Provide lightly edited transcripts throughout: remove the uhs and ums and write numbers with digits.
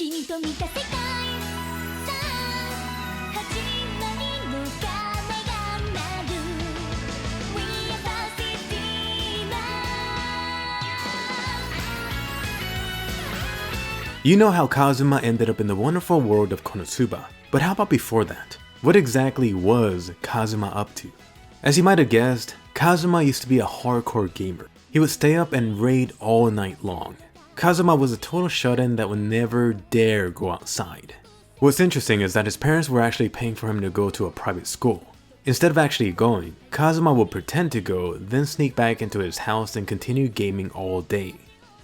君と見た世界さあ始まりの鐘が鳴る We are Foxen You know how Kazuma ended up in the wonderful world of KonoSuba, but how about before that? What exactly was Kazuma up to? As you might have guessed, Kazuma used to be a hardcore gamer. He would stay up and raid all night long. Kazuma was a total shut-in that would never dare go outside. What's interesting is that his parents were actually paying for him to go to a private school. Instead of actually going, Kazuma would pretend to go, then sneak back into his house and continue gaming all day.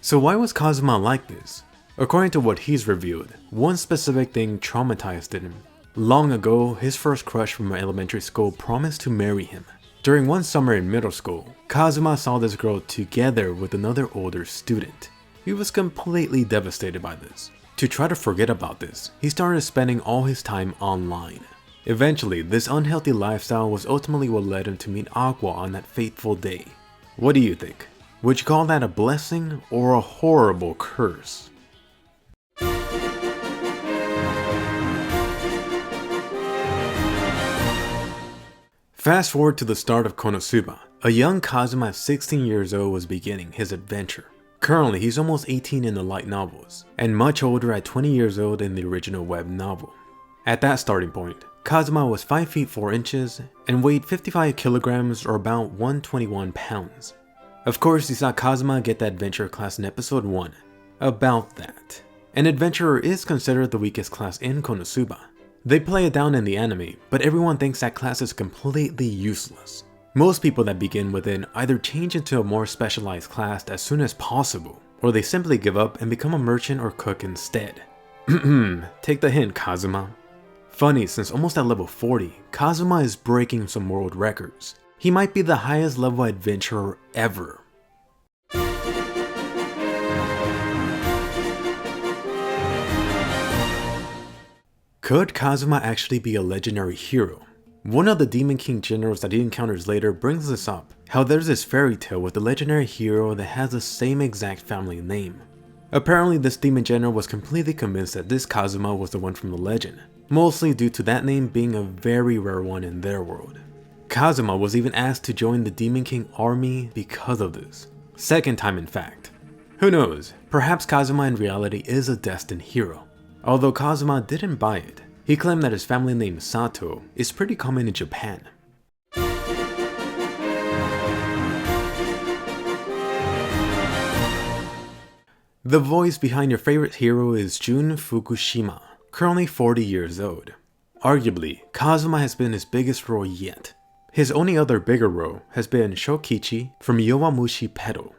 So why was Kazuma like this? According to what he's revealed, one specific thing traumatized him. Long ago, his first crush from elementary school promised to marry him. During one summer in middle school, Kazuma saw this girl together with another older student. He was completely devastated by this. To try to forget about this, he started spending all his time online. Eventually, this unhealthy lifestyle was ultimately what led him to meet Aqua on that fateful day. What do you think? Would you call that a blessing or a horrible curse? Fast forward to the start of KonoSuba. A young Kazuma at 16 years old was beginning his adventure. Currently, he's almost 18 in the light novels, and much older at 20 years old in the original web novel. At that starting point, Kazuma was 5 feet 4 inches and weighed 55 kilograms or about 121 pounds. Of course, you saw Kazuma get the adventurer class in episode 1. About that. An adventurer is considered the weakest class in KonoSuba. They play it down in the anime, but everyone thinks that class is completely useless. Most people that begin with it either change into a more specialized class as soon as possible, or they simply give up and become a merchant or cook instead. Take the hint, Kazuma. Funny, since almost at level 40, Kazuma is breaking some world records. He might be the highest level adventurer ever. Could Kazuma actually be a legendary hero? One of the Demon King generals that he encounters later brings this up, how there's this fairy tale with a legendary hero that has the same exact family name. Apparently this demon general was completely convinced that this Kazuma was the one from the legend, mostly due to that name being a very rare one in their world. Kazuma was even asked to join the Demon King army because of this. Second time in fact. Who knows, perhaps Kazuma in reality is a destined hero. Although Kazuma didn't buy it, he claimed that his family name Satou is pretty common in Japan. The voice behind your favorite hero is Jun Fukushima, currently 40 years old. Arguably, Kazuma has been his biggest role yet. His only other bigger role has been Shokichi from Yowamushi Pedal.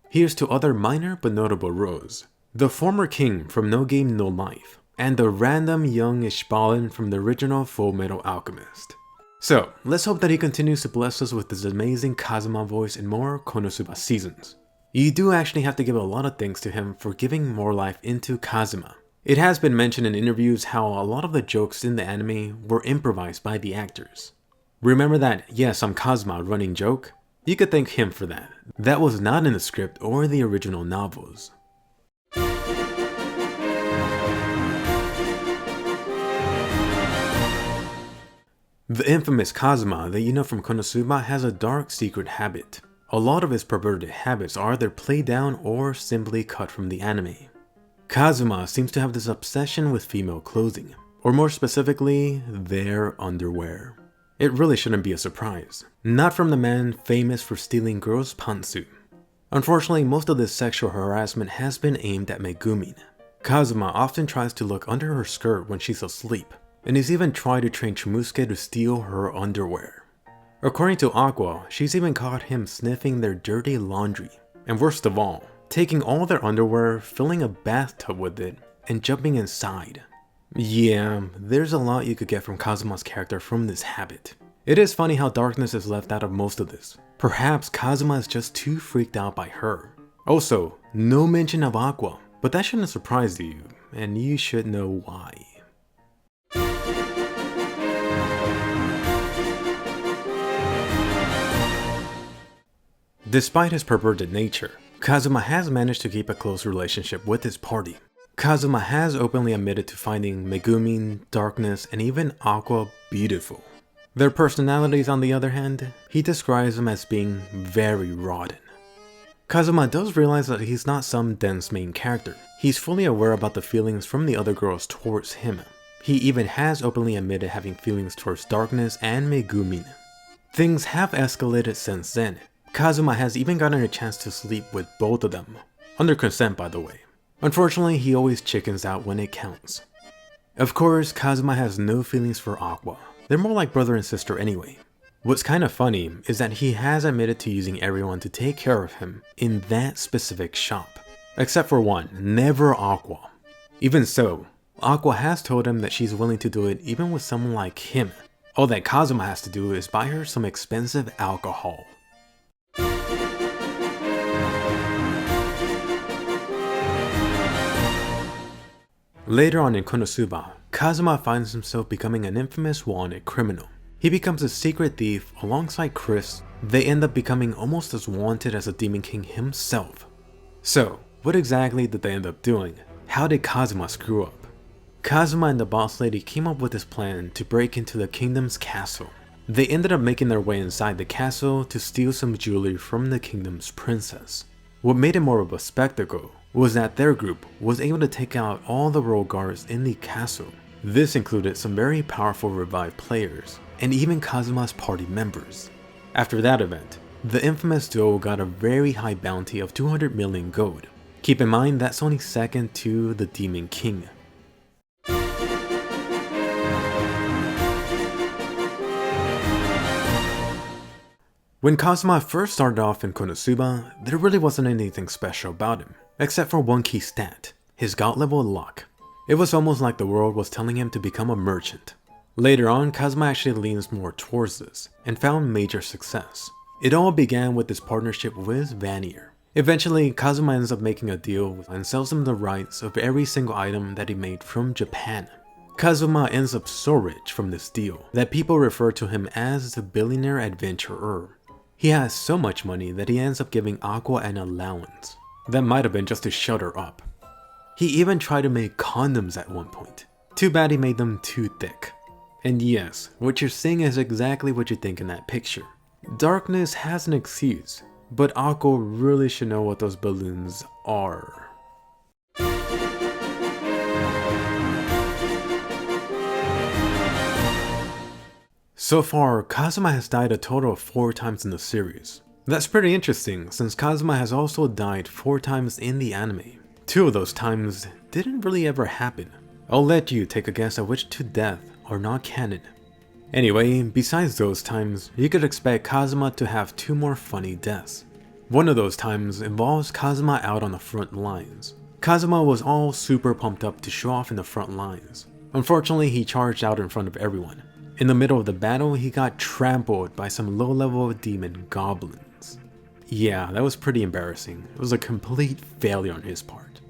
Here's to other minor but notable roles. The former king from No Game No Life, and the random young Ishbalin from the original Full Metal Alchemist. So, let's hope that he continues to bless us with this amazing Kazuma voice in more KonoSuba seasons. You do actually have to give a lot of thanks to him for giving more life into Kazuma. It has been mentioned in interviews how a lot of the jokes in the anime were improvised by the actors. Remember that "yes, I'm Kazuma" running joke? You could thank him for that. That was not in the script or the original novels. The infamous Kazuma that you know from KonoSuba has a dark secret habit. A lot of his perverted habits are either played down or simply cut from the anime. Kazuma seems to have this obsession with female clothing, or more specifically, their underwear. It really shouldn't be a surprise. Not from the man famous for stealing girls' pantsu. Unfortunately, most of this sexual harassment has been aimed at Megumin. Kazuma often tries to look under her skirt when she's asleep, and he's even tried to train Chimusuke to steal her underwear. According to Aqua, she's even caught him sniffing their dirty laundry, and worst of all, taking all their underwear, filling a bathtub with it, and jumping inside. Yeah, there's a lot you could get from Kazuma's character from this habit. It is funny how darkness is left out of most of this. Perhaps Kazuma is just too freaked out by her. Also, no mention of Aqua, but that shouldn't surprise you, and you should know why. Despite his perverted nature, Kazuma has managed to keep a close relationship with his party. Kazuma has openly admitted to finding Megumin, Darkness, and even Aqua beautiful. Their personalities, on the other hand, he describes them as being very rotten. Kazuma does realize that he's not some dense main character. He's fully aware about the feelings from the other girls towards him. He even has openly admitted having feelings towards Darkness and Megumin. Things have escalated since then. Kazuma has even gotten a chance to sleep with both of them. Under consent, by the way. Unfortunately, he always chickens out when it counts. Of course, Kazuma has no feelings for Aqua. They're more like brother and sister anyway. What's kind of funny is that he has admitted to using everyone to take care of him in that specific shop. Except for one, never Aqua. Even so, Aqua has told him that she's willing to do it even with someone like him. All that Kazuma has to do is buy her some expensive alcohol. Later on in KonoSuba, Kazuma finds himself becoming an infamous wanted criminal. He becomes a secret thief alongside Chris. They end up becoming almost as wanted as the Demon King himself. So, what exactly did they end up doing? How did Kazuma screw up? Kazuma and the boss lady came up with this plan to break into the kingdom's castle. They ended up making their way inside the castle to steal some jewelry from the kingdom's princess. What made it more of a spectacle was that their group was able to take out all the royal guards in the castle. This included some very powerful revived players, and even Kazuma's party members. After that event, the infamous duo got a very high bounty of 200 million gold. Keep in mind that's only second to the Demon King. When Kazuma first started off in KonoSuba, there really wasn't anything special about him, except for one key stat, his god level luck. It was almost like the world was telling him to become a merchant. Later on, Kazuma actually leans more towards this, and found major success. It all began with his partnership with Vanier. Eventually, Kazuma ends up making a deal and sells him the rights of every single item that he made from Japan. Kazuma ends up so rich from this deal that people refer to him as the Billionaire Adventurer. He has so much money that he ends up giving Aqua an allowance. That might have been just to shut her up. He even tried to make condoms at one point. Too bad he made them too thick. And yes, what you're seeing is exactly what you think in that picture. Darkness has an excuse, but Aqua really should know what those balloons are. So far, Kazuma has died a total of 4 times in the series. That's pretty interesting, since Kazuma has also died 4 times in the anime. 2 of those times didn't really ever happen. I'll let you take a guess at which 2 deaths are not canon. Anyway, besides those times, you could expect Kazuma to have 2 more funny deaths. One of those times involves Kazuma out on the front lines. Kazuma was all super pumped up to show off in the front lines. Unfortunately, he charged out in front of everyone. In the middle of the battle, he got trampled by some low-level demon goblins. Yeah, that was pretty embarrassing. It was a complete failure on his part.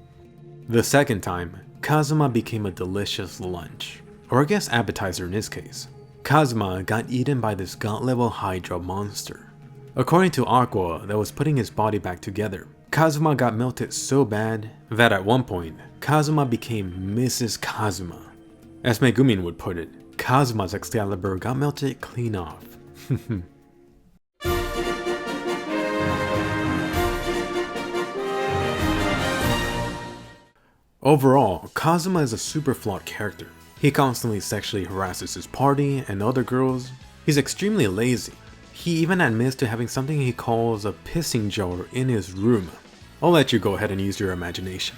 The second time, Kazuma became a delicious lunch. Or I guess appetizer in his case. Kazuma got eaten by this god-level Hydra monster. According to Aqua that was putting his body back together, Kazuma got melted so bad that at one point, Kazuma became Mrs. Kazuma. As Megumin would put it, Kazuma's Excalibur got melted clean off. Overall, Kazuma is a super flawed character. He constantly sexually harasses his party and other girls. He's extremely lazy. He even admits to having something he calls a pissing jar in his room. I'll let you go ahead and use your imagination.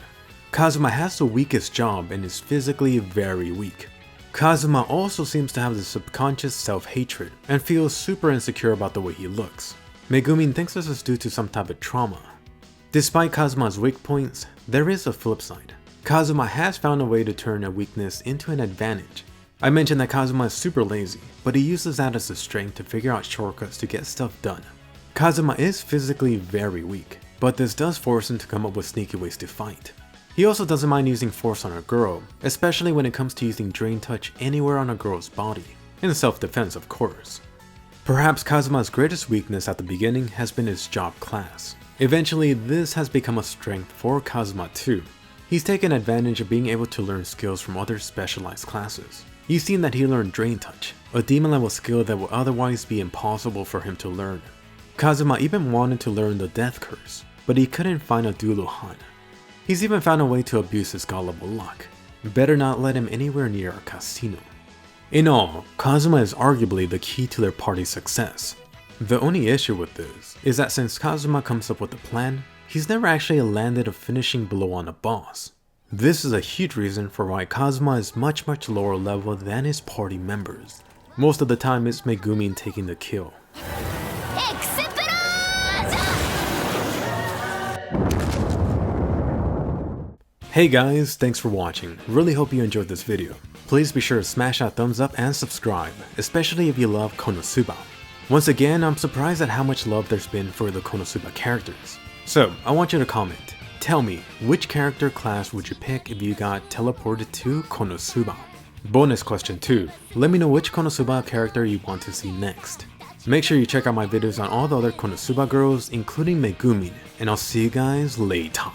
Kazuma has the weakest job and is physically very weak. Kazuma also seems to have this subconscious self-hatred and feels super insecure about the way he looks. Megumin thinks this is due to some type of trauma. Despite Kazuma's weak points, there is a flip side. Kazuma has found a way to turn a weakness into an advantage. I mentioned that Kazuma is super lazy, but he uses that as a strength to figure out shortcuts to get stuff done. Kazuma is physically very weak, but this does force him to come up with sneaky ways to fight. He also doesn't mind using force on a girl, especially when it comes to using Drain Touch anywhere on a girl's body, in self-defense of course. Perhaps Kazuma's greatest weakness at the beginning has been his job class. Eventually this has become a strength for Kazuma too. He's taken advantage of being able to learn skills from other specialized classes. You've seen that he learned Drain Touch, a demon level skill that would otherwise be impossible for him to learn. Kazuma even wanted to learn the Death Curse, but he couldn't find a Duluhan. He's even found a way to abuse his god-level luck. Better not let him anywhere near a casino. In all, Kazuma is arguably the key to their party's success. The only issue with this is that since Kazuma comes up with a plan, he's never actually landed a finishing blow on a boss. This is a huge reason for why Kazuma is much lower level than his party members. Most of the time it's Megumin taking the kill. Hey guys, thanks for watching. Really hope you enjoyed this video. Please be sure to smash that thumbs up and subscribe, especially if you love KonoSuba. Once again, I'm surprised at how much love there's been for the KonoSuba characters. So, I want you to comment. Tell me, which character class would you pick if you got teleported to KonoSuba? Bonus question 2. Let me know which KonoSuba character you want to see next. Make sure you check out my videos on all the other KonoSuba girls, including Megumin, and I'll see you guys later.